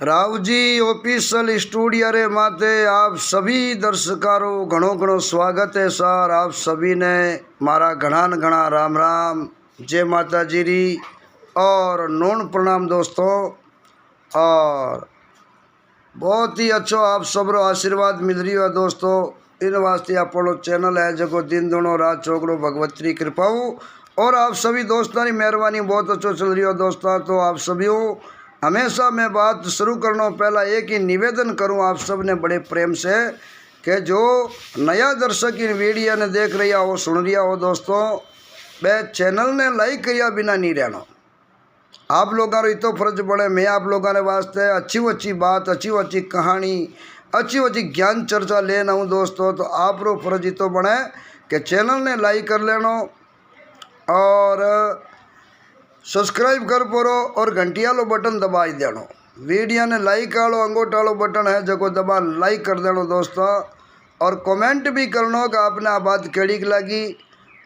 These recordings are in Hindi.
राव जी ऑफिशियल स्टूडियो रे माते आप सभी दर्शकारों घणो घणो स्वागत है सर। आप सभी ने मारा घणा न घणा राम राम, जय माता जी री और नोन प्रणाम दोस्तों। और बहुत ही अच्छो आप सबरो आशीर्वाद मिल रही है दोस्तों। इन वास्ते अपनो चैनल है जो दिन दोनों रात चौकड़ो भगवती कृपाऊ और आप सभी दोस्तों की मेहरबानी बहुत अच्छो चल रही हो दोस्तों। तो आप सभी हमेशा मैं बात शुरू करना पहला एक ही निवेदन करूं आप सब ने बड़े प्रेम से कि जो नया दर्शक इन वीडियो ने देख रहा हो सुन रहा हो दोस्तों, वे चैनल ने लाइक किया बिना नहीं रहना। आप लोगों को इतो फर्ज पड़े मैं आप लोगों ने वास्ते अच्छी अच्छी बात, अच्छी अच्छी कहानी, अच्छी अच्छी ज्ञान चर्चा लेना हूँ दोस्तों। तो आप रो फर्ज इतो बने कि चैनल ने लाइक कर लेना और सब्सक्राइब कर परो और घंटी वालो बटन दबा देना। वीडियो ने लाइक वालो अंगूठा वालो बटन है जो दबा लाइक कर देना दोस्तों। और कमेंट भी करना कि आपने आ बात केड़ी लगी।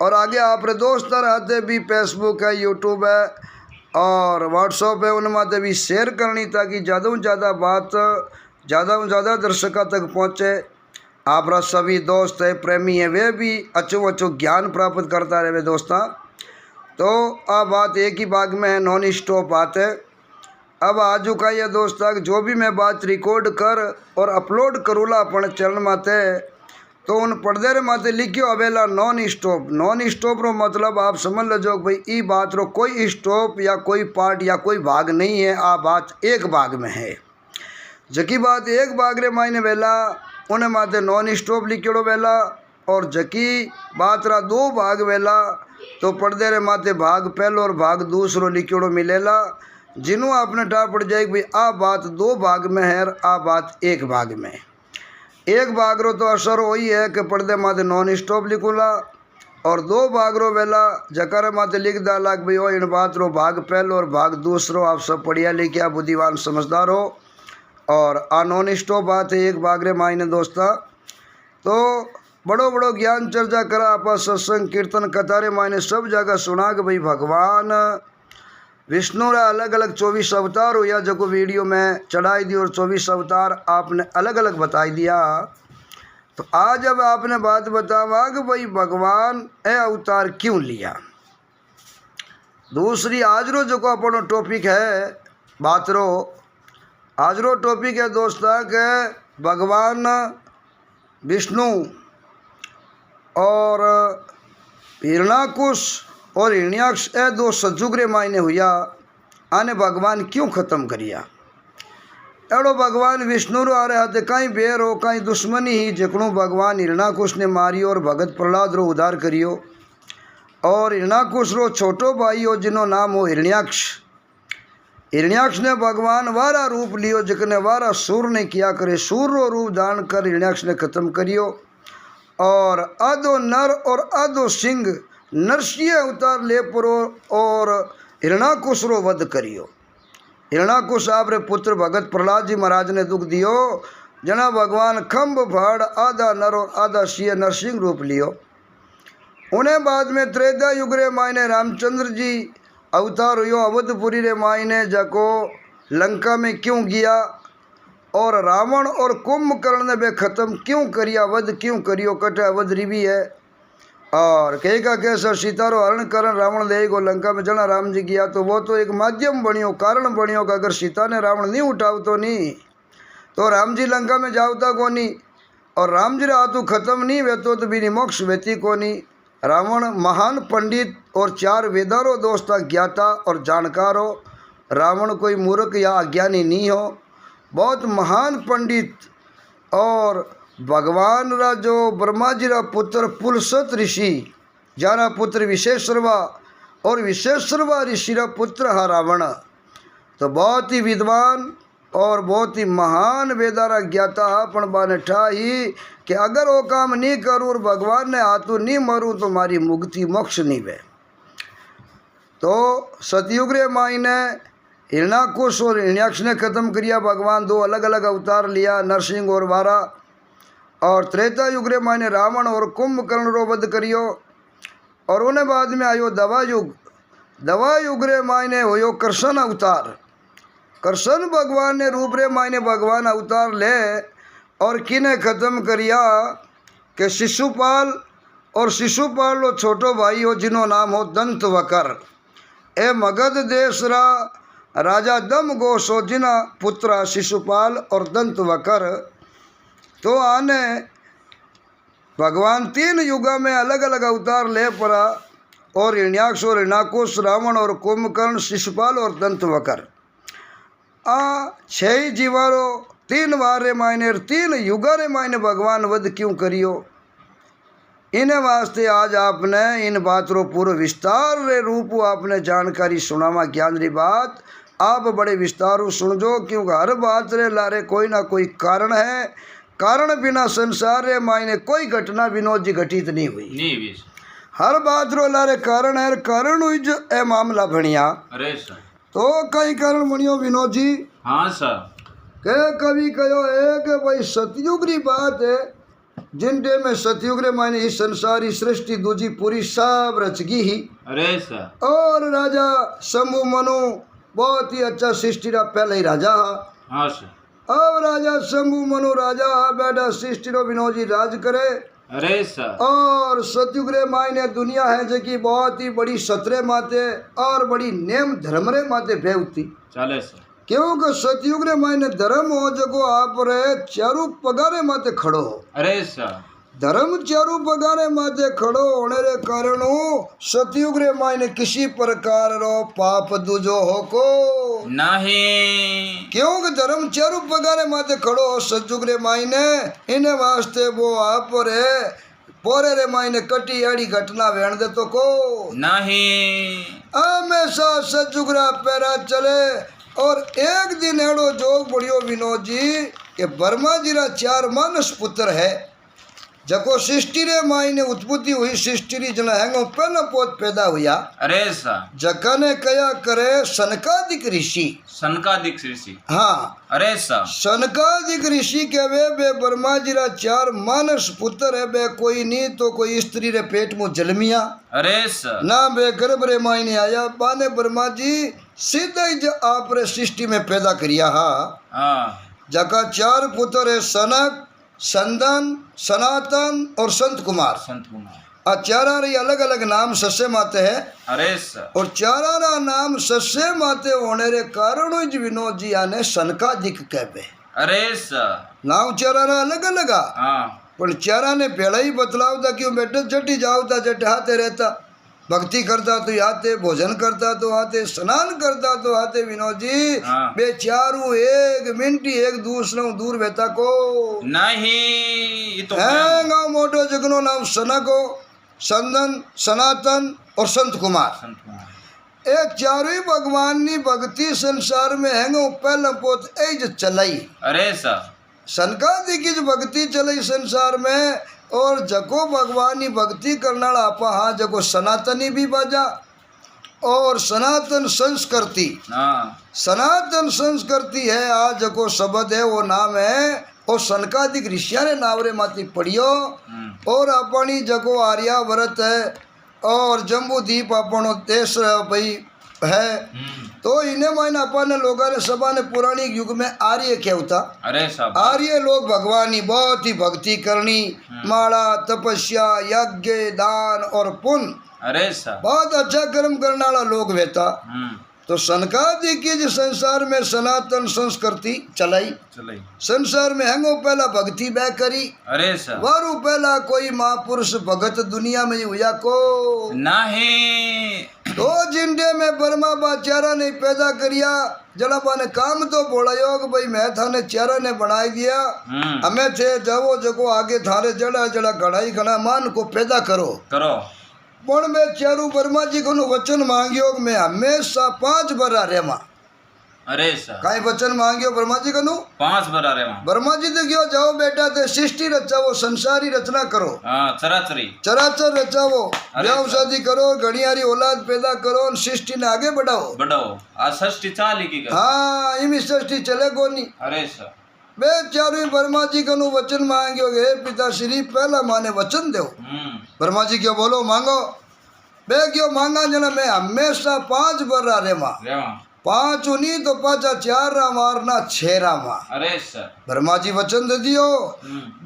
और आगे आप दोस्त रहते भी फेसबुक है, यूट्यूब है और व्हाट्सअप है, उनमें भी शेयर करनी ताकि ज़्यादा से ज़्यादा बात ज़्यादा से ज़्यादा दर्शकों तक पहुँचे। आप सभी दोस्त है प्रेमी है वे भी अच्छो अच्छो ज्ञान प्राप्त करता रहे दोस्तों। तो अब बात एक ही भाग में है, नॉन स्टॉप बात है। अब आज का ये दोस्तों जो भी मैं बात रिकॉर्ड कर और अपलोड करूँला अपने चैनल माते तो उन पर्दे रे माते लिखियो अवेला नॉन स्टॉप। नॉन स्टॉप रो मतलब आप समझ लो भाई ई बात रो कोई स्टॉप या कोई पार्ट या कोई भाग नहीं है, आ बात एक भाग में है। जकी बात एक भाग रे मायने वेला उन्हें माते नॉन स्टॉप लिखियो वेला और जकी बात रा दो भाग वेला तो पर्दे रे माते भाग पहलो और भाग दूसरो लिखियोड़ो मिलेला। जिन्हों आपने टा पड़ जाएगी भाई आ बात दो भाग में है और आ बात एक भाग में। एक भाग रो तो असर वही है कि पर्दे माते नॉन स्टॉप लिखूला और दो भाग रो वेला जकर माते लिख डाला कि भाई ओ इन बात रो भाग पहलो और भाग दूसरो। आप सब पढ़िया लिखिया बुद्धिवान समझदार हो और आ नॉन स्टॉप बात है एक भाग रे मायने दोस्ता। तो बड़ो बड़ो ज्ञान चर्चा करा आप सत्संग कीर्तन कथारे मायने सब जगह सुना कि भाई भगवान विष्णु रा अलग अलग 24 अवतार हो या जो वीडियो में चढ़ाई दी और 24 अवतार आपने अलग अलग बताई दिया। तो आज अब आपने बात बतावा कि भाई भगवान ए अवतार क्यों लिया। दूसरी आज रो जो को अपनो टॉपिक है बात रो आज रो टॉपिक है दोस्ता के भगवान विष्णु और हिरणाकुश और हिरण्याक्ष ए दो सतयुग रे मायने हुआ आने भगवान क्यों ख़त्म करिया। एड़ो भगवान विष्णु रो आ रहा थे कहीं बेर हो कहीं दुश्मनी ही जकड़ू भगवान हिरणाकुश ने मारियो और भगत प्रहलाद रो उद्धार करियो। और हिरणाकुश रो छोटो भाई हो जिनो नाम हो हिरण्याक्ष। हिरण्याक्ष ने भगवान वारा रूप लियो जिकने वारा सूर ने किया करे, सूर रो रूप धारण कर हिरण्याक्ष ने ख़त्म करियो। और आधो नर और आधो सिंह नरसिंह अवतार ले परो और हिरणाकुश रो वध करियो। हिरणाकुश आप रे पुत्र भगत प्रहलाद जी महाराज ने दुख दियो जना भगवान खम्भ फाड़ आधा नर और आधा सिंह नरसिंह रूप लियो। उन्हें बाद में त्रेता युग रे मायने रामचंद्र जी अवतार हुयो अवधपुरी रे मायने जाको लंका में क्यों गया और रावण और कुंभकर्ण ने बे खत्म क्यों करिया, वध क्यों करियो, कटे अवध रिवी है। और कई का कैसर सीता रो हरण करण रावण ले गो लंका में जना राम जी गया तो वो तो एक माध्यम बनियो, कारण बनियो कि अगर सीता ने रावण नहीं उठावतो नहीं तो राम जी लंका में जावता कोनी और राम जी रा तो खत्म नहीं वेतो तो बिनी मोक्ष वेती कोनी। रावण महान पंडित और 4 वेदारो दोस्ता ज्ञाता और जानकार हो। रावण कोई मूर्ख या अज्ञानी नहीं हो, बहुत महान पंडित और भगवान रा जो ब्रह्मा जी रा पुत्र पुलसत ऋषि जाना पुत्र विशेषरवा और विशेषरवा ऋषि रा पुत्र हा रावण। तो बहुत ही विद्वान और बहुत ही महान वेदारा ज्ञाता अपन बाने ठाही कि अगर वो काम नहीं करूँ और भगवान ने हाथों नहीं मरूँ तो मारी मुक्ति मोक्ष नहीं वे। तो सतयुग रे मायने हिरणाकुश और हिरण्याक्ष ने ख़त्म करिया। भगवान 2 अलग अलग अवतार लिया नरसिंह और वारा। और त्रेता युग रे मायने रावण और कुंभकर्ण रो वध करियो। और उन्हें बाद में आयो दवा युग। दवा युग रे मायने होयो कृष्ण अवतार। कृष्ण भगवान ने रूप रे मायने भगवान अवतार ले और किने ख़त्म करिया कि शिशुपाल और शिशुपाल लो छोटो भाई हो जिनो नाम हो दंत वकर। ए मगध देश रा राजा दम घोष हो जिना पुत्रा शिशुपाल और दंत वकर। तो आने भगवान 3 युगा में अलग अलग अवतार ले पड़ा और हिरण्याक्ष और हिरणाकुश, रावण और कुंभकर्ण, शिशुपाल और दंत वकर। 6 जीवारो 3 बार रे मायने 3 युगा रे मायने भगवान वध क्यों करियो। इन्हें वास्ते आज आपने इन बात रो पूरा विस्तार रे रूप आपने जानकारी सुनावा ज्ञान री बात आप बड़े विस्तार सुन जो, क्योंकि हर बात रे लारे कोई ना कोई कारण है। कारण बिना संसार रे मायने कोई घटना विनोद जी घटित नहीं हुई। हर बात रो लारे कारण है, कारण हुई जो ए मामला भणिया। अरे सर तो कई कारण बनियो विनोद जी। हाँ सर के कवि कहो है कि भाई सतयुग री बात है, जिन टाइम में सतयुग रे मायने इस संसार की सृष्टि दूजी पूरी सब रचगी ही। अरे सर और राजा शंभु मनु बहुत ही अच्छा सृष्टि रा पहले ही राजा। हाँ सर अब राजा शंभु मनु राजा बैठा सृष्टि रो विनोद जी राज करे। अरे सर और सतयुग रे मायने दुनिया है जो कि बहुत ही बड़ी सतरे माते और बड़ी नेम धर्म रे माते बेवती चले सर, क्योंकि सतयुग रे मायने धर्म हो जगो आप रे चारू पगारे माते खड़ो हो। अरे सर धर्म चारू पगारे माते खड़ो होने रे कारण सतयुग रे मायने किसी प्रकार रो पाप दूजो हो को नहीं, क्योंकि धर्म चारू पगारे माते खड़ो हो सतयुग रे मायने। इन्हें वास्ते वो आप रे पोरे रे मायने कटी अड़ी घटना वेण दे तो को नहीं। हमेशा सतयुग रा पैरा चले। और एक दिन एड़ो जोग बढ़ियो विनोद जी के ब्रह्मा जी रा 4 मानस पुत्र है। जको सृष्टि रे मायने उत्पत्ति हुई सृष्टि री जना हैंगो पहला पोत पैदा हुआ। अरे सर जका ने कया करे सनकादिक ऋषि। सनकादिक ऋषि, हाँ अरे सर सनकादिक ऋषि कहवे बे ब्रह्मा जी रा 4 मानस पुत्र है। बे कोई नहीं तो कोई स्त्री रे पेट में जन्मिया। अरे सर ना बे गर्भ रे मायने आया। बाने ब्रह्मा जी सीधा ही आप रे सृष्टि में पैदा करिया। हाँ जका 4 पुत्र है सनक, संदन, सनातन और संत कुमार। संत कुमार, और 4 रे अलग अलग नाम सस्य माते है। अरे सर और 4 रा नाम सस्य माते होने रे कारण ही विनोद जी आने सनकादिक कहवे। अरे सर नाम 4 रा अलग अलग हाँ पर 4 ने पहला ही बतलाव था क्यों बेटे जटी जाओ था जट हाथे रहता, भक्ति करता तो आते, भोजन करता तो आते, स्नान करता तो आते विनोद जी। हाँ। बे चारू एक मिनट एक दूसरे दूर बेता को नहीं, ये तो है गाँव मोटो जगनो नाम सनको, संदन, सनातन और संत कुमार। संत कुमार, ये चारों ही भगवान की भक्ति संसार में हैंगो पहला पोत एज चलाई। अरे सर सनकादि की जो भक्ति चलाई संसार में। और जको भगवान की भक्ति करना आपा हाँ जको सनातनी भी बाजा और सनातन संस्कृति। हाँ सनातन संस्कृति है आज जको शब्द है वो नाम है और सनकादिक ऋषिया ने नावरे माती पढ़ियो। और अपनी जको आर्यावर्त है और जम्बू द्वीप अपनो देश भाई है। तो इन्हें मायने अपन लोगों ने सभा ने पुरानी युग में आर्य क्या होता। अरे सब आर्य लोग भगवान की बहुत ही भक्ति करनी, माला, तपस्या, यज्ञ, दान और पुण्य, अरे सब बहुत अच्छा कर्म करने वाला लोग वेता। तो सनकादि की जो संसार में सनातन संस्कृति चलाई। संसार में हैंगो पहला भक्ति बै करी। अरे सर वारू पहला कोई महापुरुष भगत दुनिया में हुआ को नहीं। तो जिंडे में ब्रह्मा बा 4 ने पैदा करिया। जड़ाबा ने काम तो बोला योग भाई मैं थाने 4 ने बनाई दिया, हमें थे जाओ जगो आगे थारे जड़ा जड़ा घड़ाई घड़ा मान को पैदा करो करो। पण मैं चारू ब्रह्मा जी को वचन मांगियो मैं हमेशा 5 बरा रेमा। अरे सर काई वचन मांगियो ब्रह्मा जी को 5 बरा रेमा। ब्रह्मा जी तो क्यों जाओ बेटा ते सृष्टि रचाओ, संसारी रचना करो, चराचरी चराचर रचाओ, ब्याह शादी करो, घड़ियारी औलाद पैदा करो और सृष्टि ने आगे बढ़ाओ। बढ़ाओ आ सृष्टि चाली की हाँ इमी सृष्टि चले को नहीं। अरे सर बे चारू ब्रह्मा जी को वचन मांगियो हे पिता श्री पहला माने वचन दो। ब्रह्मा जी क्यों बोलो मांगो। बे क्यों मांगा जना मैं हमेशा 5 बरा रेमा। पांच उनी तो पाचा चार रा मारना छेरा मा अरे सर ब्रह्मा जी वचन दे दियो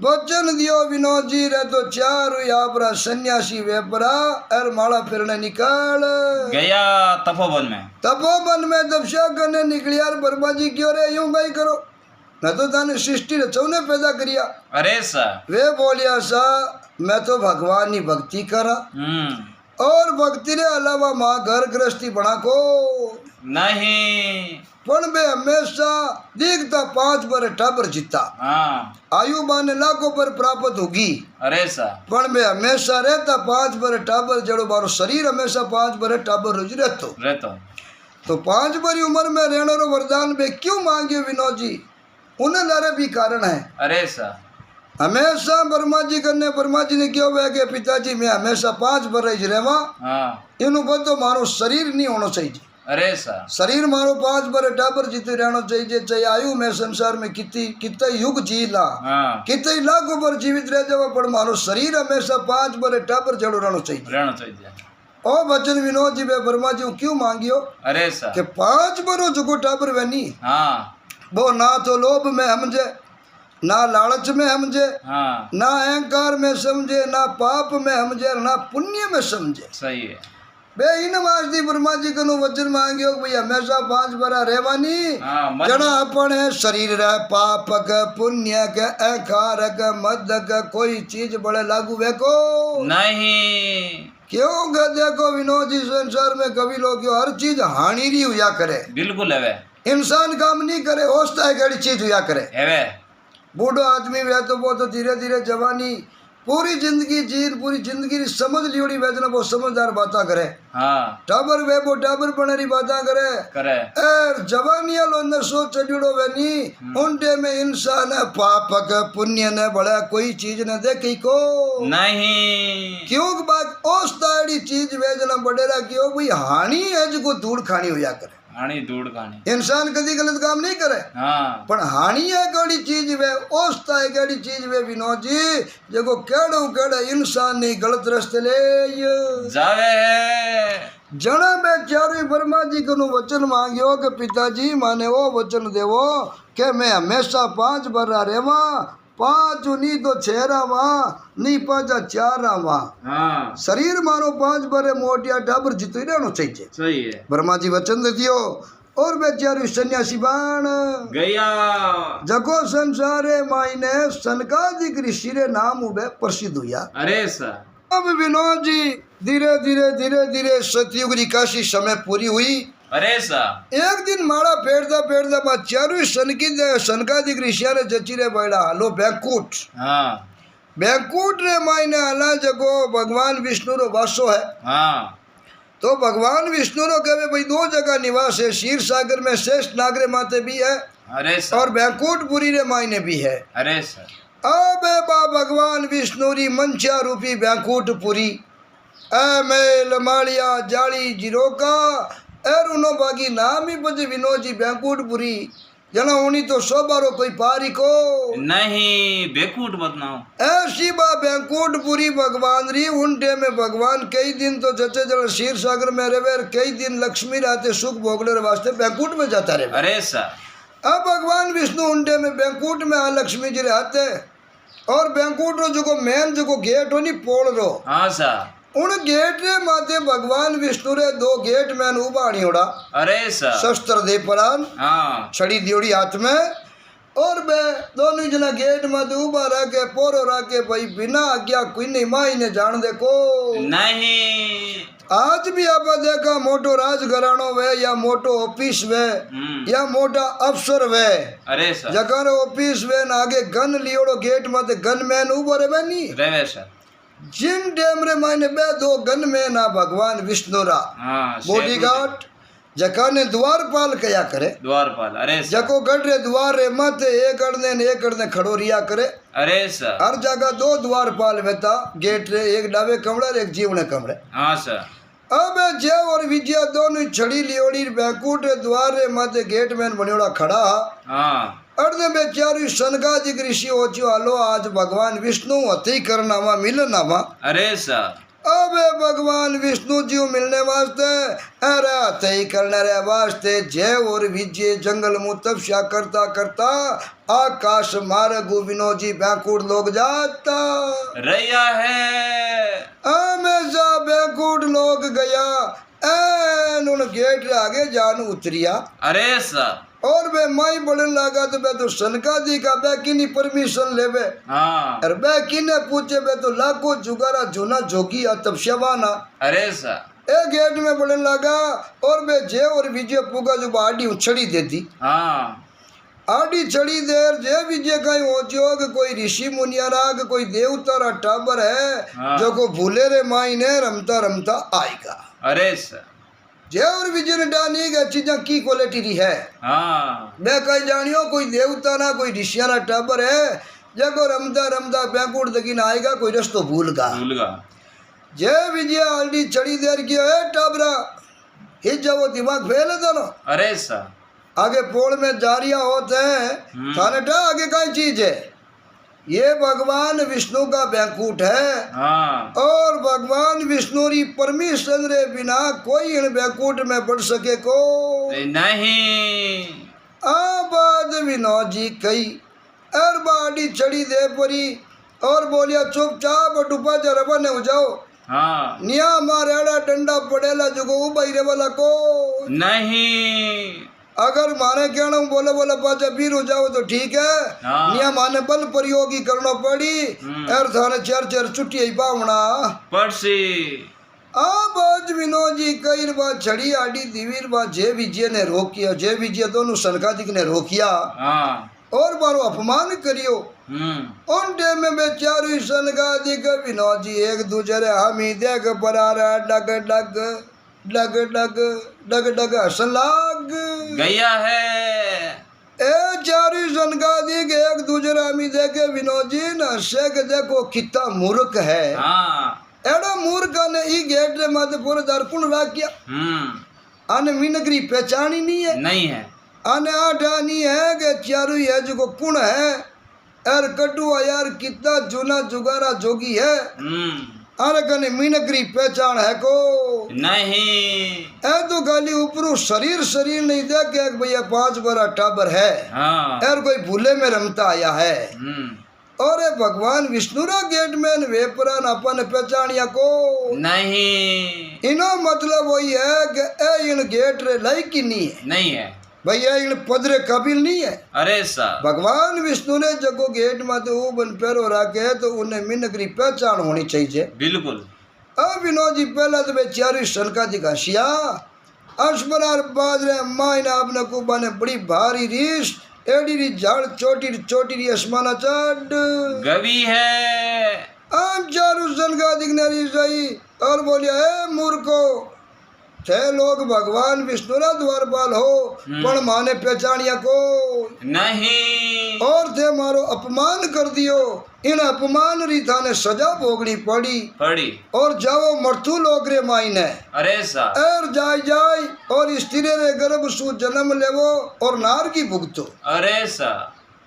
वचन दियो विनोद जी रे तो चार यापरा सन्यासी वेपरा और माला फिरने निकाल गया तपोवन में तपोवन में तपस्या करने निकली यार ब्रह्मा जी क्यों रे यूं भाई करो मैं तो ताने सृष्टि रचौने पैदा करिया अरे सर वे बोलिया सा मैं तो भगवान की भक्ति करा और भक्ति रे अलावा माँ घर गृहस्थी बना को नहीं पण बे हमेशा दिखता 5 बर टाबर जीता हाँ आयु बाने लाखों पर प्राप्त होगी अरे सर पण बे हमेशा रहता 5 बर टाबर जड़ो बारो शरीर हमेशा 5 बर टाबर रोज रहतो रहतो तो 5 बरी उम्र में रहने रो वरदान बे क्यों मांगियो विनोद जी उन्हें लारे भी कारण है अरे सर हमेशा ब्रह्मा जी करने ब्रह्मा जी ने क्यों वह के पिताजी मैं हमेशा 5 बरस रहवा हाँ इनु बदो मारो शरीर नहीं होना चाहिए अरे सर शरीर मारो 5 बर टाबर जीते रहना चाहिए चाहे आयु में संसार में कितने युग जी ला हाँ कितने लाखों पर जीवित रह जावा पर मारो शरीर हमेशा 5 बर टाबर जड़ो रहना चाहिए रहना चाहिए ओ वचन विनोद जी बे ब्रह्मा जी क्यों मांगियो अरे सर कि 5 बरो जो टाबर वनी हाँ वो ना तो लोभ में समझे ना लालच में समझे हाँ ना अहंकार में समझे ना पाप में समझे ना पुण्य में समझे सही है बे इन वास्ती ब्रह्मा जी कनु वचन मांगियो भाई हमेशा 5 बरा रहवानी हाँ मत जना अपने शरीर रे पाप के पुण्य के अहंकार के मद के कोई चीज बड़े लागू वे को नहीं क्यों के देखो विनोद जी संसार में कभी लोग हर चीज हानि री हुआ करे बिल्कुल है वे इंसान काम नहीं करे होता है कड़ी चीज हुआ करे है वे बूढ़ो आदमी वे तो वो तो धीरे धीरे जवानी पूरी जिंदगी जीत पूरी जिंदगी री समझ लियोड़ी वेजना वो समझदार बाता करे हाँ टाबर वे वो टाबर बने री बाता करे करे एर जवानिया लो अंदर सोच चढ़ियो वे नी उनटे में इंसान है पाप का पुण्य ने बड़ा कोई चीज न देखी को नहीं क्यों बात ओस ताड़ी चीज वेजना बड़ेरा क्यों भाई हानि है जो धूड़ खानी हुआ करे हानि दूड़ कहानी इंसान कभी गलत काम नहीं करे हाँ पण हानि है कड़ी चीज वे ओस्ता है कड़ी चीज वे विनोद जी देखो केड़ो केड़े इंसान ने गलत रास्ते ले जावे है जना में चारों ब्रह्मा जी को वचन मांगियो कि पिताजी माने वो वचन देवो कि मैं हमेशा 5 बरा रेवा 5 नहीं तो 6 रावा नहीं 5 4 रावा हाँ शरीर मारो 5 बरे मोटिया टाबर जितु रहना चाहिए सही है ब्रह्मा जी वचन दे दियो और बेचारू सन्यासी बाण गया जगो संसारे मायने सनकादिक ऋषि रे नाम उबे प्रसिद्ध हुआ अरे सर अब विनोद जी धीरे धीरे सतयुग की काशी समय पूरी हुई अरे सर एक दिन माड़ा पेड़ता बाद चारू सनकादिक ऋषिया रे जची रे बैड़ा हालो बैंकुट हाँ बैंकुट रे मायने हला जगो भगवान विष्णु रो वासो है हाँ तो भगवान विष्णु रो कहे भाई 2 जगह निवास है क्षीर सागर में शेष नागरे माते भी है अरे सर और बैंकुटपुरी रे मायने भी है अरे सर अबे बा भगवान विष्णु री मंचा रूपी बैंकुटपुरी मेल मालिया जाली जिरोका एर उनो बागी नाम ही बजे विनोद जी बैंकुटपुरी जना उनी तो सोबारो कोई पारी को नहीं बेकूट मत नाओ ऐसी बा बैंकुटपुरी भगवान री उनटे में भगवान कई दिन तो जचे जल क्षीर सागर में रहे कई दिन लक्ष्मी रहते सुख भोगने वास्ते बैंकुट में जाता रहे अरे सर अब भगवान विष्णु उनटे में बैंकुट में आ लक्ष्मी जी रहते और बैंकुट रो जो मेन जो गेट हो नी पोल रो हाँ सर उन गेट रे माते भगवान विष्णु रे 2 गेट मैन उबाणी ओड़ा अरे सर शस्त्र दे परान हाँ छड़ी दियोड़ी हाथ में और बे दोनों जना गेट माते उबा रह के पोरो रह के भाई बिना आज्ञा कोई नहीं माई ने जान दे को नहीं आज भी आप देखा मोटो राजघरानो वे या मोटो ऑफिस वे या मोटा अफसर वे अरे सर जगह ऑफिस वे ना आगे गन लियोड़ो गेट माते गन मैन उबो रे नहीं रेवे सर जिन डेमरे मायने बे 2 गन में ना भगवान विष्णु रा हाँ बॉडीगार्ड जका ने द्वारपाल कया करे द्वारपाल अरे सर जको गढ़ रे द्वार रे मत एक अड़ने खड़ो रिया करे अरे सर हर जगह 2 द्वारपाल बेता गेट रे एक डावे कमरे रे एक जीवने कमरे हाँ सर अब जय और विजय दोनों छड़ी लियोड़ी बैंकुट रे द्वार रे मत गेट मैन बनियोड़ा खड़ा हाँ अर्धे बेचारू सनकादिक ऋषि होचो हालो आज भगवान विष्णु अति करनामा मिलनामा अरे सर अबे भगवान विष्णु जी को मिलने वास्ते अरे तय करने रे वास्ते जय और विजय जंगल में तपस्या करता करता आकाश मार्ग विनोद जी बैकुंठ लोग जाता रैया है। हमेशा बैकुंठ लोग गया एन उन गेट रे आगे जान उतरिया अरे सा और बे माई बढ़ने लगा तो बे तो सनकादी का बे किनी परमिशन लेवे हाँ और बे किने पूछे बे तो लाखों जुगारा जोना जोगी तपस्यावाना अरे सा ए गेट में बढ़ने लगा और बे जय और विजय पुगा जो आड़ी उछड़ी देती हाँ आड़ी चढ़ी देर जय विजय का हो जोग कोई ऋषि मुनिया राग कोई देवता रा टाबर है हाँ। जो को भूले रे माई ने रमता रमता आएगा अरे सा जय और विजय ने डाली गई चीजा की क्वालिटी री है हाँ मैं कहीं जानियो कोई देवता ना कोई ऋषिया ना टाबर है जगो रमता रमता बैंकुट दगिन आएगा कोई रस्तो भूलगा भूलगा जय विजय आल्टी चढ़ी देर की है टाबरा हिज जाओ दिमाग फेल है दोनों अरे सा आगे पोल में जारिया होते हैं थाने डा आगे का चीज है ये भगवान विष्णु का बैंकुट है हाँ और भगवान विष्णु री परमिशन रे बिना कोई इन बैंकुट में बढ़ सके को नहीं आबाद विनोद जी कही और बाड़ी चढ़ी दे परी और बोलिया चुपचाप डुबा जरबा ने हो जाओ हाँ निया मारेड़ा डंडा पड़ेला जो को उबाई रे वाला को नहीं अगर माने कहना बोले बोले पाचा पीर हो जाओ तो ठीक है हाँ। निया माने बल प्रयोगी करना पड़ी और थाने चर चर छुट्टी ही पावना पड़सी अब आज विनोद जी कई बार छड़ी आड़ी दिवीर बार जय विजय ने रोकिया जय विजय दोनों सनकादिक ने रोकिया हाँ और बारो अपमान करियो उन टाइम में बेचारू सनकादिक विनोद जी एक दूसरे हम ही देख पर आ रहा डग डग डग डग डग डग हसन लाग गया है ए चारू सनकादिक एक दूसरे हम ही देखे विनोद जी न शेख देखो कितना मूर्ख है हाँ एड़ा मूर्ख ने ई गेट रे माथे पूरे दर्पण राखिया आने मिनगरी पहचानी नहीं है नहीं है आने आठा नहीं है कि चारू है जो कुण है यार कटुआ यार कितना जूना जुगारा जोगी है अरे कने मिनगरी पहचान है को नहीं ए तो गाली ऊपरू शरीर शरीर नहीं देखे भैया 5 बड़ा टाबर है हाँ यार कोई भूले में रमता आया है और भगवान विष्णु रा गेट में वेपरान अपन पहचानिया को नहीं इनो मतलब वही है कि ए इन गेट रे लायक ही नहीं है भैया इन पदरे काबिल नहीं है अरे सा भगवान विष्णु ने जगो गेट में तो वो बन पैरो रखे तो उन्हें मिनकरी पहचान होनी चाहिए बिल्कुल अब विनोद जी पहला तो बेचारी सनका दिखाशिया अशबरार बाजरे मायने आपने कुबा ने बड़ी भारी रीस एडी री झाड़ चोटी चोटी री आसमाना चढ़ गवी है आम चारू सनका दिखने री सही और बोलिया ए मूर्खो थे लोग भगवान विष्णु ना द्वारपाल हो पण माने पहचानिया को नहीं और थे मारो अपमान कर दियो इन अपमान री थाने सजा भोगनी पड़ी और जाओ मृत्यु लोग रे मायने अरे सा और जाय और स्त्री रे गर्भ सु जन्म लेवो और नार की भुगतो अरे सा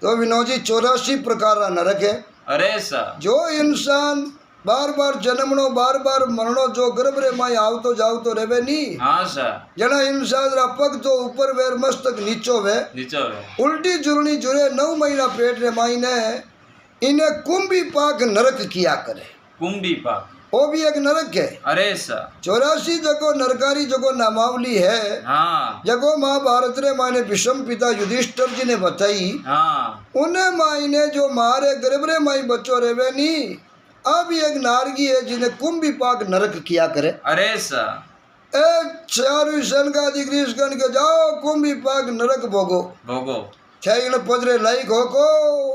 तो विनोद जी 84 प्रकार नरक है अरे सा जो इंसान बार बार जन्मनो बार बार मरणो जो गर्भ रे माई आवतो जावतो रेवे नी हाँ सा जना इंसान रा पग तो ऊपर वेर मस्तक नीचो वे उल्टी जुलनी जुरे 9 महीना पेट रे माई ने इन्हें कुंभी पाक नरक किया करे कुंभी पाक वो भी एक नरक है अरे सा 84 जगो नरकारी जगो नामावली है हाँ जगो महाभारत रे माने भीष्म पिता युधिष्ठिर जी ने बताई हाँ उन्हें माई ने जो मारे गर्भ रे माई बच्चो रेवे नी अब एक नारगी है जिन्हें कुंभी पाक नरक किया करे अरे सा ए चारू सन का दिग्रीश गण के जाओ कुंभी पाक नरक भोगो छह पदरे लाइक हो को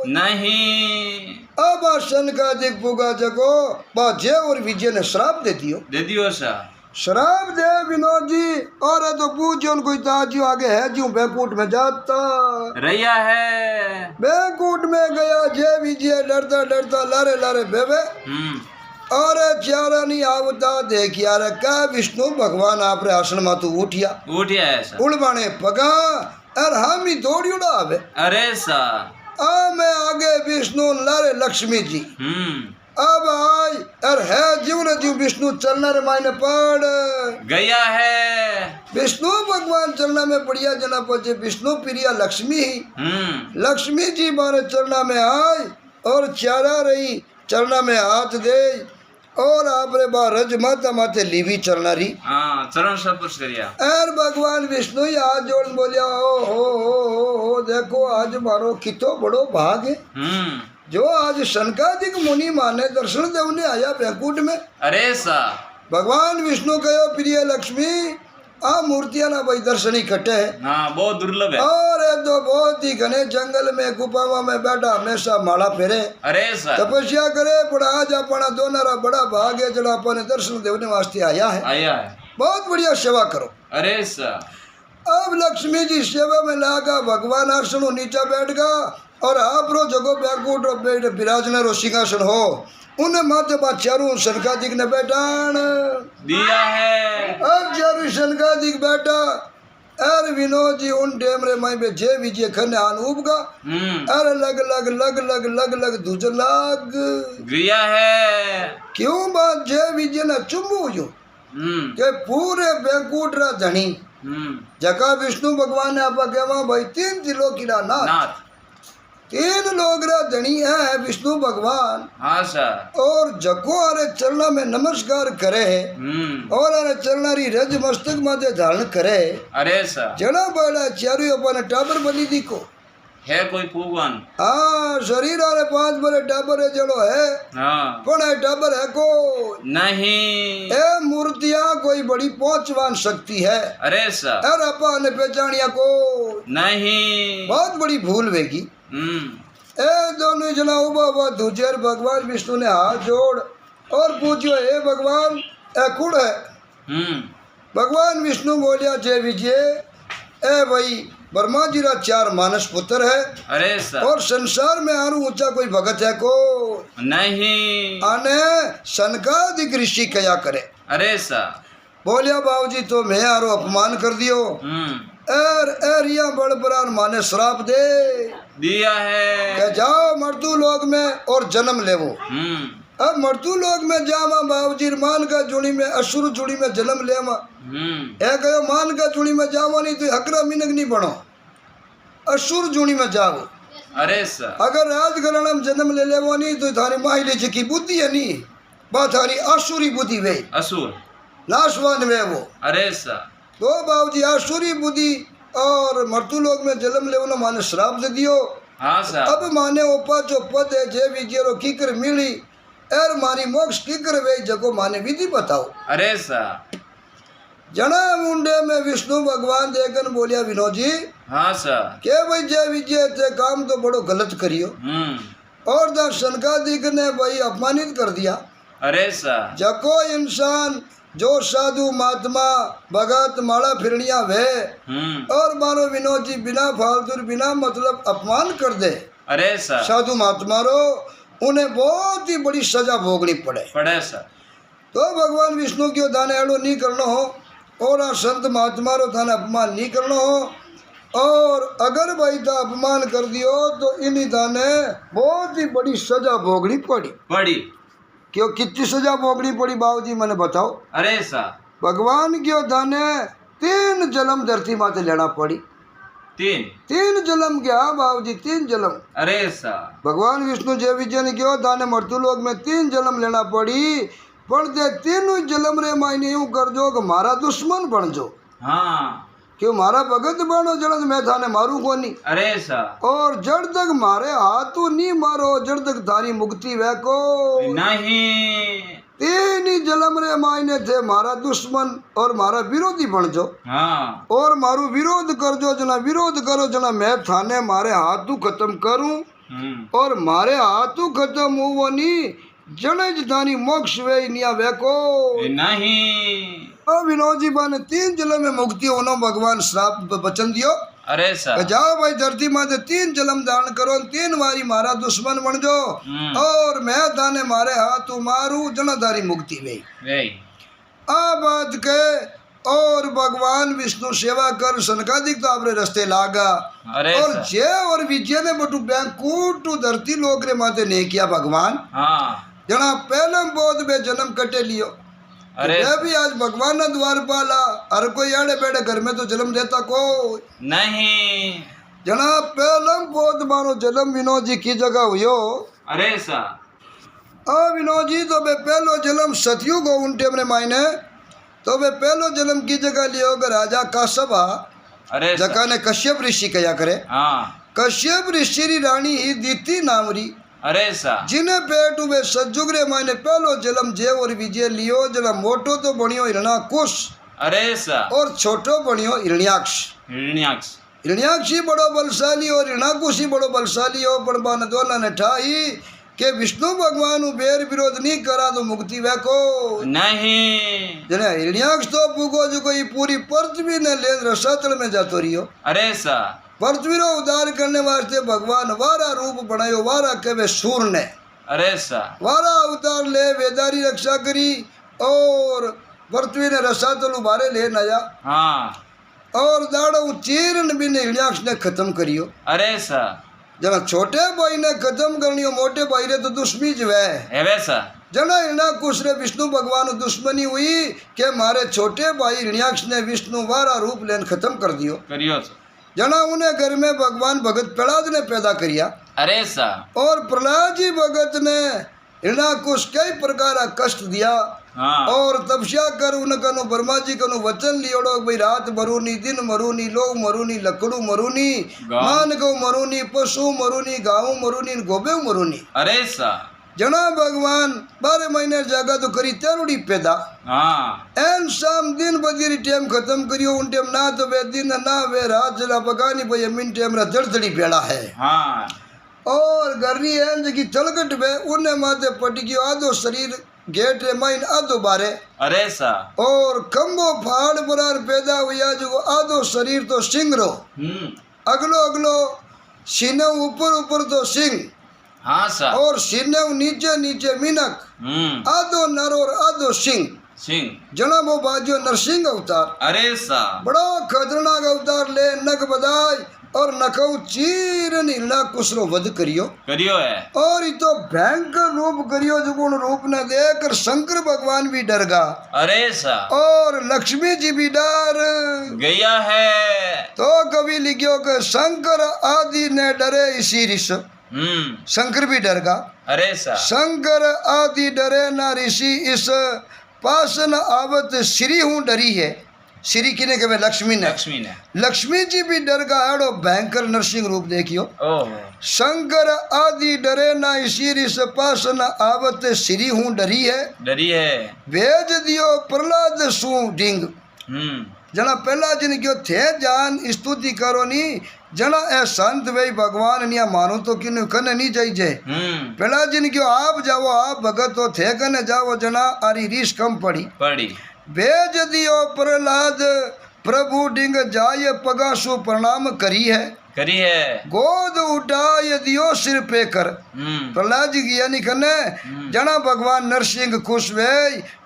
नहीं अब सन का दिग पुगा जगो बाजे और विजय ने श्राप दे दियो सा श्राप दे विनोद जी और तो पूछो कोई ताजियो आगे है जो बैकुंठ में जाता रैया है बैकुंठ में गया जय विजय डरता डरता लारे लारे बेबे और चारा नहीं आवता देख यार क्या विष्णु भगवान आप आसन में तू उठिया ऐसा उड़बाने पगा और हम ही दौड़ी उड़ा अरे सा मैं आगे विष्णु लारे लक्ष्मी जी अब आई और है जीव न जीव विष्णु चलना रे मायने पड़ गया है। विष्णु भगवान चलना में बढ़िया जना पहुंचे विष्णु प्रिया लक्ष्मी लक्ष्मी जी मारे चलना में आई और चारा रही चलना में हाथ दे और आपरे बा रज माता माथे लीवी चलना रही हाँ चरण स्पर्श करिया। और भगवान विष्णु ही हाथ जोड़ बोलिया ओ देखो आज मारो कितो बड़ो भाग है जो आज शनकादिक मुनि माने दर्शन देवने आया बैकुंठ में। अरे सा भगवान विष्णु कहो प्रिय लक्ष्मी आ मूर्तियां ना भाई दर्शन ही कटे है हाँ बहुत दुर्लभ है। और ये तो बहुत ही घने जंगल में गुफावा में बैठा हमेशा माला फेरे अरे सा तपस्या करे पर आज अपना दोनारा बड़ा भाग है जड़ा अपने दर्शन देवने वास्ते आया है बहुत बढ़िया सेवा करो। अरे सा अब लक्ष्मी जी सेवा में लागा भगवान आसन नीचे बैठ गया और आप रो जगो बैकुंठ बैठ विराजना रो सिंहासन हो उन्हें माथे बा चारू शनकादिक ने बैठान दिया है। अब चारू शनकादिक बैठा अरे विनोद जी उन डेमरे माई पे जे विजय खने आन उबगा अरे लग लग लग लग लग लग दूज लाग गया है। क्यों बात जे विजय ना चुम्बू जो के पूरे बैकुंठ रा धनी जका विष्णु भगवान ने आपा कहवा भाई 3 जिलों की नाथ 3 लोग रा धनी है विष्णु भगवान। हाँ सर और जको अरे चलना में नमस्कार करे और अरे चलना री रज मस्तक माथे धारण करे। अरे सर जना बड़ा चारू अपन टाबर बनी दिखो है कोई पूगन हाँ शरीर अरे 5 बड़े टाबर है जड़ो है हाँ कौन है टाबर है को नहीं ए मूर्तियां कोई बड़ी पहुंचवान शक्ति है। अरे सर और अपन पहचानिया को नहीं बहुत बड़ी भूल वेगी। ए दोनों जना उबा हुआ दूजेर भगवान विष्णु ने हाथ जोड़ और पूछो हे भगवान ए कुड़ है भगवान विष्णु बोलिया जय विजय ए भाई ब्रह्मा जी रा 4 मानस पुत्र है। अरे सर और संसार में आरू ऊंचा कोई भगत है को नहीं आने शनकादिक ऋषि कया करे। अरे सर बोलिया बाबूजी तो मैं आरो अपमान कर दियो एरिया बड़ बरान माने श्राप दे दिया है कि जाओ मर्दू लोग में और जन्म लेवो। अब मर्दू लोग में जावा बाबूजी मान का जुड़ी में असुर जुड़ी में जन्म लेवा ए गयो मान का जुड़ी में जावा नहीं तो हकरा मिनक नहीं बनो असुर जुड़ी में जाओ। अरे सर अगर राजघराना में जन्म ले लेवो नहीं तो थारी माहिले जी की बुद्धि है नहीं बा थारी असुरी बुद्धि वे असुर नाशवान वे वो। अरे सर तो बाबूजी असुरी बुद्धि और मर्दू लोग में जन्म लेवो माने श्राप दे दियो। हाँ सर अब माने ओपा जो पद है जे विजयरो कीकर मिली एर मारी मोक्ष कीकर वे जगो माने विधि बताओ। अरे सर जना मुंडे में विष्णु भगवान देखन बोलिया विनोद जी हाँ सर के भाई जय विजय ते काम तो बड़ो गलत करियो और द शनकादिक ने भाई अपमानित कर दिया। अरे सर जको इंसान जो साधु महात्मा भगत माला फिरनिया वे और मानो विनोद जी बिना फालतू बिना मतलब अपमान कर दे अरे सर साधु महात्मा रो उन्हें बहुत ही बड़ी सजा भोगनी पड़े सर। तो भगवान विष्णु क्यों दाने एड़ो नहीं करना हो और आ संत महात्मा रो थाने अपमान नहीं करना हो और अगर भाई था अपमान कर दियो तो इन्हीं दाने बहुत ही बड़ी सजा भोगनी पड़ी क्यों कितनी सजा भोगनी पड़ी बाबूजी मैंने बताओ। अरे सर भगवान क्यों दाने 3 जन्म धरती माते लेना पड़ी 3 जन्म क्या बाबूजी 3 जन्म। अरे सर भगवान विष्णु जय विजय ने क्यों दाने मृत्यु लोक में 3 जन्म लेना पड़ी पर दे 3 जन्म रे मायने यूं कर जो कि मारा दुश्मन बन जो। हाँ क्यों मारा भगत बनो जड़ मैं थाने मारू को नहीं। अरे सर और जड़ तक मारे हाथों नहीं मारो जड़ तक थारी मुक्ति वे को नहीं 3 ही जन्म रे मायने थे मारा दुश्मन और मारा विरोधी बन जो। हाँ और मारू विरोध कर जो जना विरोध करो जना मैं थाने मारे हाथों खत्म करूं और मारे हाथों खत्म हुआ नहीं जने थानी मोक्ष वे निया वे को नहीं। अब विनोद जी बाने 3 जन्म में मुक्ति होना भगवान श्राप वचन दियो। अरे सर जाओ भाई धरती माते 3 जन्म दान करो 3 बारी मारा दुश्मन बन जो और मैं दाने मारे हाथों मारू जनाधारी मुक्ति वे आ बात के और भगवान विष्णु सेवा कर सनकादिक तो आपरे रस्ते लागा। अरे और जय और विजय ने बटू बैंकुट धरती लोग रे माते नहीं किया भगवान। हाँ जना पहले बोध में जन्म कटे लियो। अरे मैं भी आज भगवान ना द्वार पाला, हर कोई आड़े बेड़े घर में तो जन्म देता को नहीं। जना पहले बोध मानो जन्म विनोद जी की जगह हुयो। अरे सा विनोद जी तो बे पहलो जन्म सतयुग हो उन टेम रे मायने, तो बे पहलो जन्म की जगह लियो राजा कासबा। अरे सा जका ने कश्यप ऋषि कया करे। हाँ। कश्यप ऋषि री रानी ही दीति नामरी, अरे सा जिने पेट में सतयुग रे मायने पहलो जन्म जे और विजय लियो। जना मोटो तो बनियो हिरण्याकुश, अरे सा और छोटो बनियो हिरण्याक्ष। हिरण्याक्ष हिरण्याक्ष ही बड़ो बलशाली और हिरण्याकुश ही बड़ो बलशाली हो। पण बान दोनों ने ठाई के विष्णु भगवान बेर विरोध नहीं करा तो मुक्ति वैको नहीं। जने हिरण्याक्ष तो पुगो जो कोई पूरी पृथ्वी ने ले रसातल में जातो रियो। अरे सा पृथ्वी रो उद्धार करने वास्ते भगवान वारा रूप बनायो। वारा केवे सूर ने अरे सा वारा अवतार ले वेदारी रक्षा करी और पृथ्वी ने रसातल उबारे ले नया। हाँ। और दाड़ो चीरन भी ने हिरण्याक्ष ने खत्म करियो। अरे सा जना छोटे भाई ने खत्म करनी हो, मोटे भाई रे तो दुश्मनी ज है वैसा। जना हिरण्याकुश रे विष्णु भगवान दुश्मनी हुई के मारे छोटे भाई हिरण्याक्ष ने विष्णु वारा रूप लेन खत्म कर दियो करियो तो। जना उन्हें घर में भगवान भगत प्रहलाद ने पैदा करिया। अरे सा और प्रहलाद जी भगत ने हिरण्याकुश कई प्रकार का कष्ट दिया। हाँ। और तपस्या कर उनकनु ब्रह्मा जी कनु वचन लियोड़ो भाई रात मरूनी दिन मरूनी लोग मरूनी लकड़ू मरूनी मान गौ मरूनी पशु मरूनी गाँव मरूनी गोबे मरूनी। अरे सा जना भगवान 12 महीने जागा तो करी तेरुड़ी पैदा। हाँ। एन शाम दिन बदीरी टाइम खत्म करियो। उन टाइम ना तो वे दिन ना वे रात जला पकानी भाई मिन टाइम रा जड़जड़ी बेड़ा है। हाँ। और गर्री एन जगी चलकट वे उन्हें माथे पट गयो आधो शरीर गेट रे माइन आधो बारे। अरे सा और खम्बो फाड़ बरार पैदा हुआ जो आधो शरीर तो सिंह रो, अगलो अगलो सीने ऊपर ऊपर तो सिंह। हाँ सा और सीने नीचे नीचे मिनक, आधो नर और आधो सिंह। सिंह जना वो बाजो नरसिंह अवतार। अरे सा बड़ा खतरनाक अवतार ले नक बदाई और नखऊ चीरन हिरण्याकुश रो वध करियो। करियो है। और ये तो भयंकर रूप करियो जो गुण रूप ने देखकर शंकर भगवान भी डर गा। अरे सा और लक्ष्मी जी भी डर गया है। तो कभी लिखियो कि शंकर आदि ने डरे इसी ऋष। शंकर भी डर गा। अरे सा शंकर आदि डरे ना ऋषि इस पासन आवत श्री हूँ डरी है। श्री किने के लक्ष्मी ने। लक्ष्मी ने। लक्ष्मी जी भी डर गा एड़ो भयंकर नरसिंह रूप देखियो। ओह शंकर आदि डरे ना इसी ऋष पासन आवत श्री हूँ डरी है। डरी है। भेज दियो प्रहलाद सू डिंग। जना पहला जिन क्यों थे जान स्तुति करो नी। जना ए संत वे भगवान निया मानो तो किन कने नहीं जाइए। पहला जिन क्यों आप जाओ आप भगत तो थे कने जाओ जना आरी रीस कम पड़ी। भेज दियो प्रहलाद प्रभु डिंग जाय पगासु प्रणाम करी है गोद उठाय दियो सिर पे कर। प्रहलाद जी यानी कने जना भगवान नरसिंह खुश वे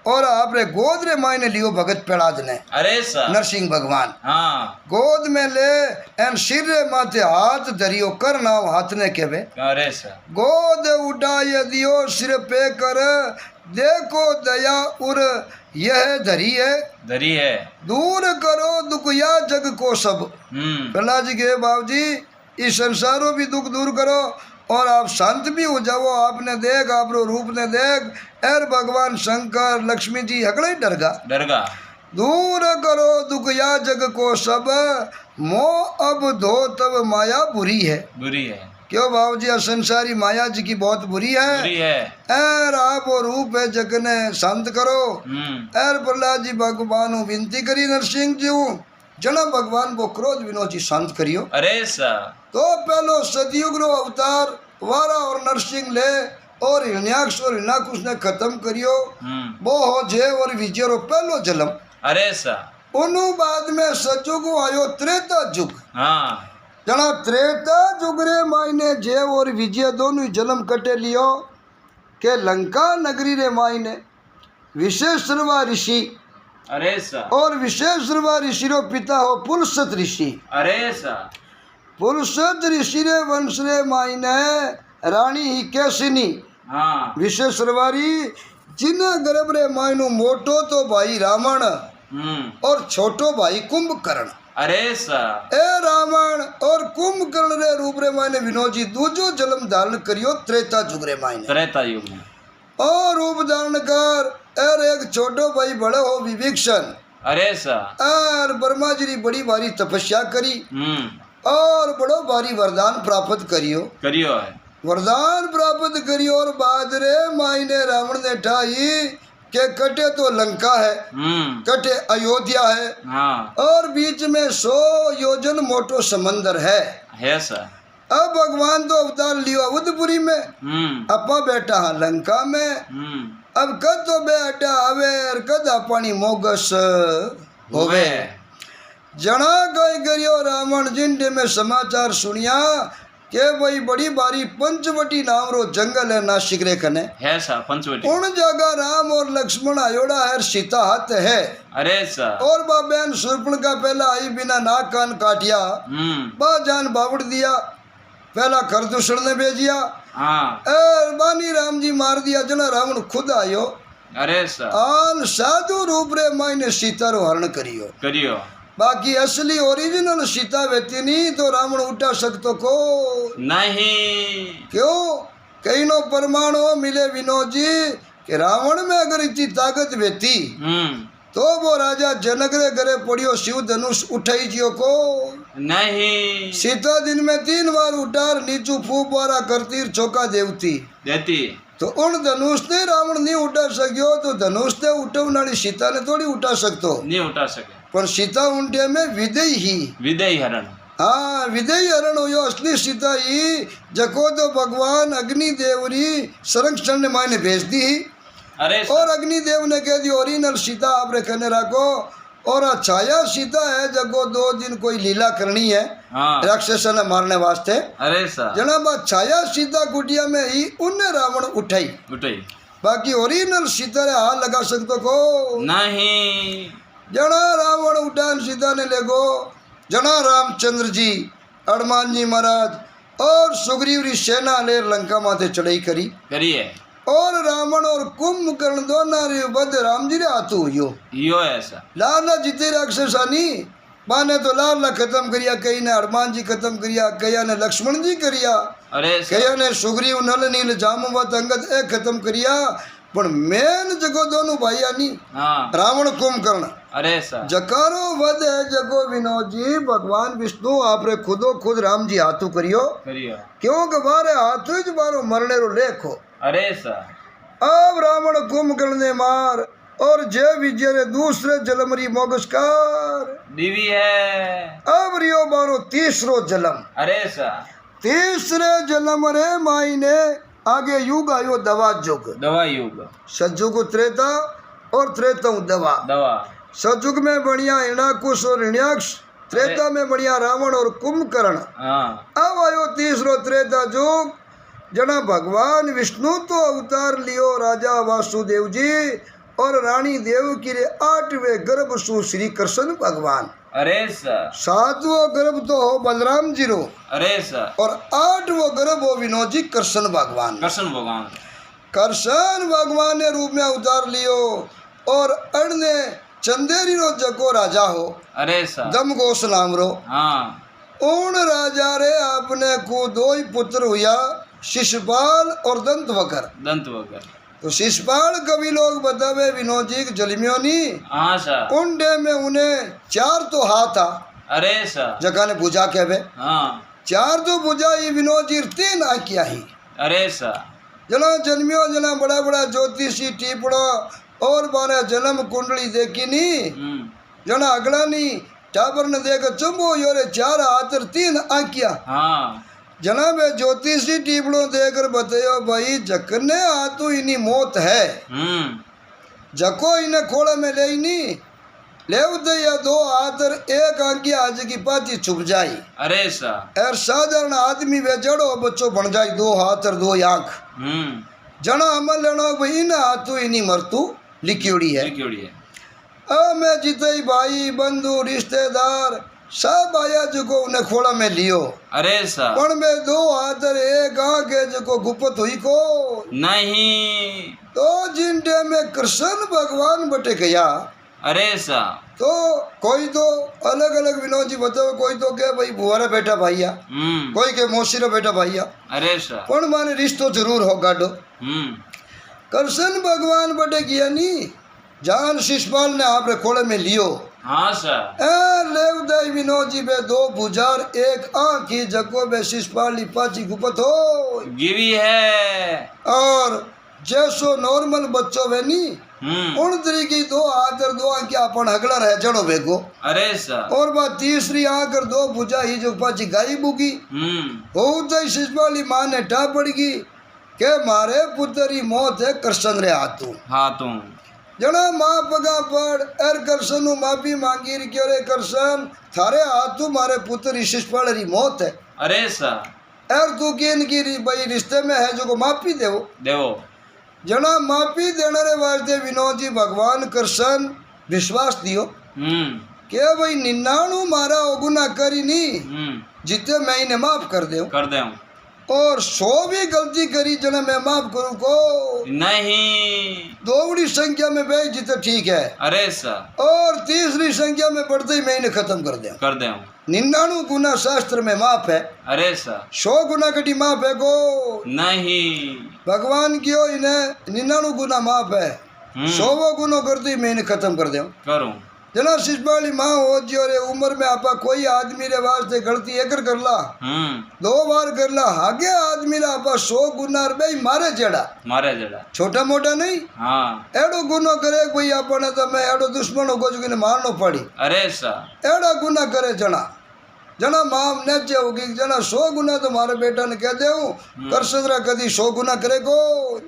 और आपने गोद रे मायने लियो भगत प्रहलाद ने। अरे सा नरसिंह भगवान हाँ। गोद में ले एन सिर रे माथे हाथ धरियो कर नाव हाथ ने केवे। अरे सा गोद उठाय दियो सिर पे कर देखो दया उर यह धरी है दूर करो दुख या जग को सब। प्रहलाद जी के बाबूजी इस संसारों भी दुख दूर करो और आप शांत भी हो जाओ। आपने देख आप रूप ने देख एर भगवान शंकर लक्ष्मी जी हगड़े डरगा दूर करो दुख या जग को सब मोह अब धो तब माया बुरी है। क्यों बाबूजी संसारी माया जी की बहुत बुरी है। एर आप और रूप है जगने शांत करो। एर प्रहलाद जी भगवान विनती करी नरसिंह जी जना भगवान वो क्रोध विनोद जी शांत करियो। अरे सा तो पहलो सतयुग रो अवतार वारा और नरसिंह ले और हिरण्याक्ष और हिरण्याकुश ने खत्म करियो। वो हो जय और विजय रो पहलो जन्म। अरे सा उनु बाद में सतयुग आयो त्रेता युग। हाँ। जना त्रेता युग रे मायने जय और विजय दोनों ही जन्म कटे लियो के लंका नगरी रे मायने विश्वेश्वरवा ऋषि। अरे सा और विश्वेश्वरवा ऋषि रो पिता हो पुलसत ऋषि। अरे सा पुलसत ऋषि रे वंश रे मायने रानी ही कैसिनी हाँ विशेष सरवारी जिन्हें गर्भ रे मायनो मोटो तो भाई रावण और छोटो भाई कुंभकर्ण। अरे सा ए रावण और कुंभकर्ण रे रूप रे मायने विनोद जी दूजो जन्म धारण करियो त्रेता युग रे मायने। त्रेता युग में और रूप धारण कर और एक छोटो भाई बड़े हो विभीषण। अरे सा और ब्रह्मा जी री बड़ी भारी तपस्या करी और बड़ो भारी वरदान प्राप्त करियो करियो है वरदान प्राप्त करियो। और बाद रे मायने रावण ने ठाई के कटे तो लंका है कटे अयोध्या है हाँ और बीच में 100 योजन मोटो समंदर है सा अब भगवान तो अवतार लियो अवधपुरी में अपा बैठा हाँ लंका में। अब कद तो बेटा आवे और कद अपनी मोगस होवे। जना कई करियो रावण जिंडे में समाचार सुनिया के भाई बड़ी बारी पंचवटी नाम रो जंगल है नासिक रे कने है सा पंचवटी। उन जगह राम और लक्ष्मण आयोड़ा है सीता हाथ है। अरे सा और बा बहन शूर्पण का पहला आई बिना नाक कान काटिया बा जान बावड़ दिया पहला खरदूषण ने भेजिया हाँ बानी राम जी मार दिया जना रावण खुद आयो। अरे सा आन साधु रूप रे मायने सीता रो हरण करियो करियो। बाकी असली ओरिजिनल सीता वेती नहीं तो रावण उठा सकतो को नहीं। क्यों कहीं नो परमाणु मिले विनोद जी कि रावण में अगर इतनी ताकत वेती तो वो राजा जनक रे घरे पड़ियो शिव धनुष उठाई जियो को नहीं। सीता दिन में 3 बार उठार नीचू फूक वारा करती चौका देवती देती तो उन धनुष ने रावण नहीं उठा सकियो तो धनुष ने उठवनाली सीता ने थोड़ी उठा सकतो नहीं उठा सके पर सीता उनटे में विदय ही विदय हरण। हाँ विदय हरण हो असली सीता ही जको तो भगवान अग्निदेवरी संरक्षण ने मायने भेज दी ही। अरे और अग्निदेव ने कह दी ओरिजिनल सीता आप रखने रखो और छाया सीता है जगो 2 दिन कोई लीला करनी है हाँ राक्षस ने मारने वास्ते। अरे सा जनाब छाया सीता कुटिया में ही उन्हें रावण उठाई बाकी ओरिजिनल सीता रे हाथ लगा सकते को नहीं। जना रावण उठान सीता ने ले गो जना रामचंद्र जी हनुमान जी महाराज और सुग्रीव री सेना ले लंका माथे चढ़ाई करिए और रावण और कुंभकर्ण दोनों रे वध राम जी रे हाथों हुयो ऐसा लाला जीते राक्षसानी बाने तो लाला खत्म करिया कई ने हनुमान जी खत्म करिया कई ने लक्ष्मण जी करिया अरे कई ने सुग्रीव नल नील जामवंत अंगद ए खत्म करिया पर मेन जगो दोनों भाई आनी रावण कुंभकर्ण। अरे सा जकारो वध है जगो विनोद जी भगवान विष्णु आप रे खुदो खुद राम जी हाथों करियो क्यों गवारे हाथों ज बारो मरने रो लेखो। अरे सा अब रावण कुंभकर्ण ने मार और जय विजय रे दूसरे जलमरी मोगस्कार दीवी है। अब रियो बारो तीसरो जन्म। अरे सा तीसरे जन्म रे माई ने आगे युग आयो दवा युग सतयुग त्रेता और त्रेता दवा सतयुग में बढ़िया हिरणाकुश और हिरण्याक्ष त्रेता में बढ़िया रावण और कुंभकर्ण। अब आयो तीसरो त्रेता युग जना भगवान विष्णु तो अवतार लियो राजा वासुदेव जी और रानी देवकी रे 8वें गर्भ सु श्री कृष्ण भगवान। अरे सा 7वां गर्भ तो हो बलराम जी रो। अरे सा और 8वां गर्भ हो विनोद जी कृष्ण भगवान। कृष्ण भगवान ने रूप में अवतार लियो और अन्य चंदेरी रो जको राजा हो। अरे सा दम घोष नाम रो। उन राजा रे आपने को 2 ही पुत्र हुआ शिशुपाल और दंतवकर। तो शिशुपाल कभी लोग बतावे विनोद जी जलमियोनी उन डे में उन्हें 4 तो हाथ था। अरे सा जगह ने पूजा कहवे 4 तो पूजा ही विनोद जी 3 आंखिया ही। अरे सा जना जन्मियो जना बड़ा बड़ा ज्योतिषी टीपड़ो और बारे जन्म कुंडली देखी नी जना अगला नी टाबर ने देख चुम्बो योरे 4 हाथ 3 आंखिया। जना में ज्योतिषी टीपड़ो देकर बतायो भाई जकने हाथों इनी मौत है जको इन्हें खोड़ा में ले नी ले या 2 हाथ 1 आंखी आज की पाती छुप जाई। अरे सा और साधारण आदमी वे जड़ो बच्चों बन जाए 2 हाथ और 2 आंख जना अमल लेनो भाई इन हाथों इनी मरतू लिखियोड़ी है। मैं जिते भाई बंधु रिश्तेदार सब आया जो उन्हें खोड़ा में लियो अरे सा पण में दो हाथ और एक आंख है जो गुपत हुई को नहीं तो जिन टाइम में कृष्ण भगवान बटे गया अरे सा तो कोई तो अलग अलग विनोद जी बताओ कोई तो क्या भाई बुआरा बेटा भाईया कोई के मौसीरा बेटा भाईया अरे सा पण माने रिश्तो जरूर हो गाडो कृष्ण भगवान बटे गया नी जान शिषपाल ने आपरे खोड़े में लियो हाँ सा लेव दई विनोद जी बे दो बुजार एक आंख की जगो बे शिषपाल लिपाची गुपत हो गिवी है और जैसो नॉर्मल बच्चों वे नी उन तरीके दो हाथ और दो आंख अपन हगड़ा रह चढ़ो बेगो अरे सा और बात तीसरी आंख और दो भुजा ही जो पाची गाई बुगी हो तो शिषपाली माँ ने टा पड़गी के मारे पुत्री मौत है कृष्ण रे हाथू हाँ तू जना माँ पगा पड़ एर कृष्ण माफी मांगी री क्यों रे कृष्ण थारे हाथू मारे पुत्री शिषपाल री मौत है अरे सा एर तू की इनकी भाई रिश्ते में है जो को माफी देवो देवो जना माफी देने रे वास्ते विनोद जी भगवान कृष्ण विश्वास दियो के भाई 99 मारा गुना करी नी जिते मैं इन्हें माफ कर दे और 100 भी गलती करी जना मैं माफ करूं को नहीं दोगुनी संख्या में भाई जिते ठीक है अरे सा और तीसरी संख्या में बढ़ते ही मैं इन्हें खत्म कर दे 99 गुना शास्त्र में माफ है अरे सा 100 गुना कटी माफ है को नहीं भगवान क्यों इन्हें 99 गुना माफ है 100 गुनो करते ही मैं इन्हें खत्म कर दे करूं जना शिषपाली माँ हो जी और उम्र में आपा कोई आदमी रे वास्ते गलती एक कर ला 2 बार कर ला आगे आदमी रे आपा 100 गुना भाई मारे जड़ा छोटा मोटा नहीं हाँ एडो गुनो करे कोई अपने तो मैं एडो दुश्मन हो जो कि मारनो पड़ी अरे सा एडा गुना करे जना माँ नेचे होगी जना 100 गुना तो मारे बेटा ने कह दे कृष्ण कदी 100 गुना करेगो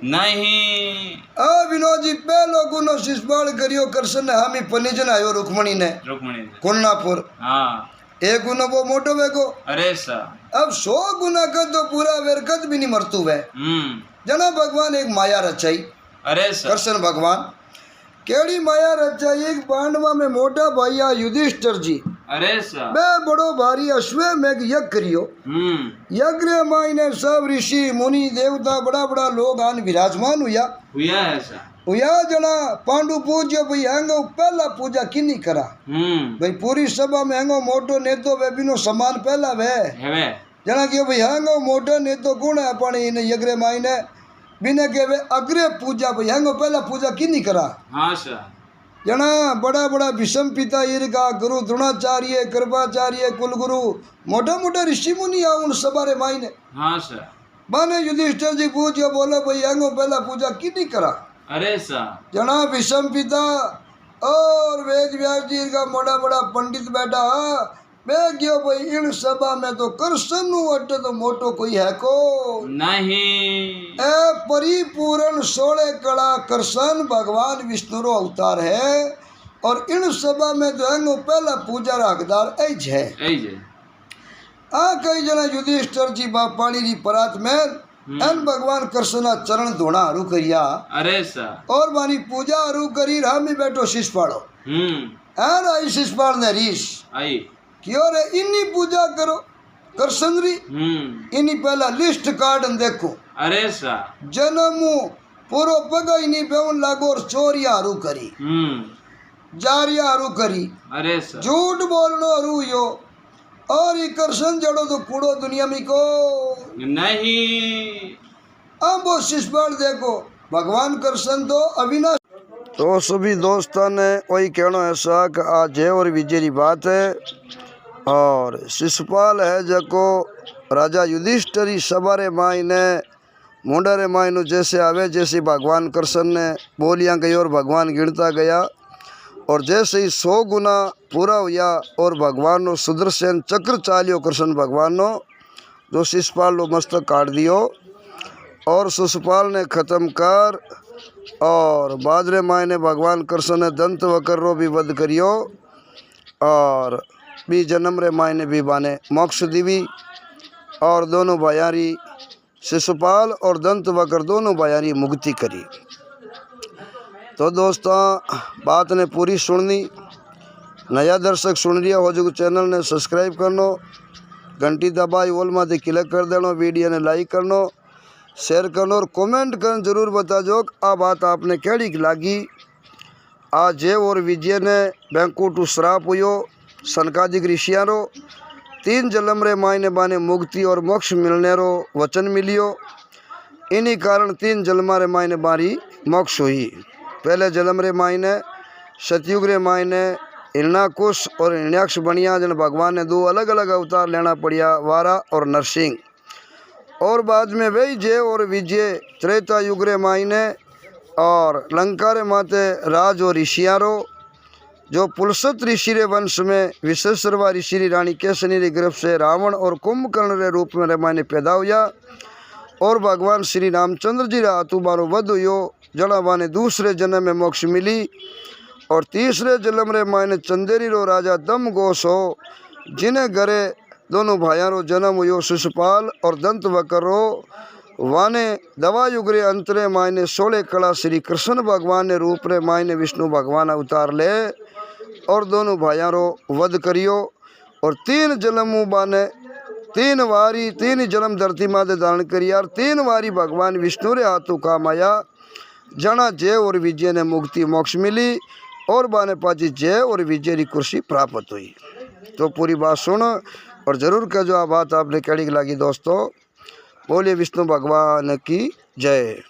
नहीं विनोद जी पहलो गुनो शिषपाल करियो कृष्ण ने हामी पनिजन आयो रुक्मणी ने कुलनापुर एक गुनो वो मोटो वेगो अरे सा अब 100 गुना कर तो पूरा वेरकत भी नहीं मरतू वे जना भगवान एक माया रचाई अरे सा कृष्ण भगवान केड़ी माया रचाई एक पांडवा में मोटा भैया युधिष्ठिर जी अरे सा बे बड़ो भारी अश्वमेघ यज्ञ करियो यज्ञ मायने सब ऋषि मुनि देवता बड़ा बड़ा लोग आन विराजमान हुआ है सा हुआ जना पांडु पूज्य भाई हैंगो पहला पूजा किनी करा भाई पूरी सभा में हैंगो मोटो नेतो वे बिनो समान पहला वे जना क्यों भाई हैंगो मोटो नेतो गुण है पानी इन यज्ञ मायने बिना के वे अग्रे पूजा भाई हैंगो पहला पूजा किनी करा हाँ सा जना बड़ा बड़ा भीष्म पिता का गुरु द्रोणाचार्य कृपाचार्य कुलगुरु मोटा मोटा ऋषि मुनि आ उन सबारे मायने हाँ सर बाने युधिष्ठिर जी पूछो बोलो भाई हैंगो पहला पूजा किनी करा अरे सा जना भीष्म पिता और वेद व्यास जी का मोटा बड़ा पंडित बैठा मैं क्यों भाई इन सभा में तो कृष्ण अट्टे तो मोटो कोई है को नहीं ए परिपूर्ण 16 कला कृष्ण भगवान विष्णु रो अवतार है और इन सभा में जो है पहला पूजा हकदार ऐज है कई जना युधिष्ठिर जी बा पानी री परात में एन भगवान कृष्ण ना चरण धोना हरू करिया अरे सा और मानी पूजा हरू करी रामी बैठो शिषपालो आई शिषपाल ने रीस आई क्यों रे इन्नी पूजा करो कृष्ण री इन्नी पहला लिस्ट कार्ड देखो अरे सा जन्म पूरो पगा इन्नी बेवन लागो और चोरिया हरू करी जारिया हरू करी अरे सा झूठ बोलनो हरू यो और ये कृष्ण जड़ो तो कूड़ो दुनिया में को नहीं अब वो शिषपाल देखो भगवान कृष्ण तो अविनाश तो सभी दोस्तों ने वही कहना ऐसा कि आज जय और विजय की बात है और शिषपाल है जको राजा युधिष्ठिर सवारे मायने मुंडरे मायनु जैसे आवे जैसे भगवान कृष्ण ने बोलियाँ गई और भगवान गिनता गया और जैसे ही 100 गुना पूरा हुआ और भगवान नो सुदर्शन चक्र चालियो कृष्ण भगवान नो जो शिषपाल नो मस्तक काट दियो और शिषपाल ने ख़त्म कर और बादरे मायने भगवान कृष्ण ने दंत वकर रो भी वध करियो और भी जन्म रे मायने भी बाने मोक्ष दिवी और दोनों भायारी शिशुपाल और दंत वकर दोनों भायारी मुक्ति करी। तो दोस्तों बात ने पूरी सुननी नया दर्शक सुन रहा हो जो चैनल ने सब्सक्राइब करनो, घंटी दबाई ऑल में क्लिक कर देनो, वीडियो ने लाइक करनो, शेयर करनो और कमेंट कर जरूर बता जो आ बात आपने कैडी लागी। आ जय और विजय ने बैंकुटू श्राप हुयो सनकादिक ऋषिया रो 3 जन्म रे मायने बाने मुक्ति और मोक्ष मिलने रो वचन मिलियो। इन्हीं कारण 3 जन्म रे मायने बारी मोक्ष हुई। पहले जन्म रे मायने सतयुग रे मायने हिरण्याकुश और हिरण्याक्ष बनिया जन भगवान ने 2 अलग अलग अवतार लेना पड़िया, वारा और नरसिंह। और बाद में वही जय और विजय त्रेता युग रे मायने और लंका रे माते राज और ऋषियारो जो पुलसत ऋषि रे वंश में विश्वेश्वरवा ऋषि री रानी केसनी री गर्भ से रावण और कुंभकर्ण रे रूप में रे मायने पैदा हुआ। और भगवान श्री रामचंद्र जी रा हाथुबारो वध हुयो जना बाने दूसरे जन्म में मोक्ष मिली। और तीसरे जन्म रे मायने चंदेरी रो राजा दम घोष हो जिन्हें घरे दोनों भाइयों रो जन्म हुयो शिशुपाल और दंत वकर रो। वाने दवा युग रे अंतरे मायने 16 कला श्री कृष्ण भगवान ने रूप रे मायने विष्णु भगवान अवतार ले और दोनों भाइयों रो वध करियो। और 3 जन्म बाने 3 वारी 3 जन्म धरती माते धारण करी और 3 वारी भगवान विष्णु रे हाथों काम आया जना जय और विजय ने मुक्ति मोक्ष मिली और बाने पाची जय और विजय की कुर्सी प्राप्त हुई। तो पूरी बात सुन और ज़रूर कह जो आ बात आपने कैडी लगी दोस्तों। बोलिए विष्णु भगवान की जय।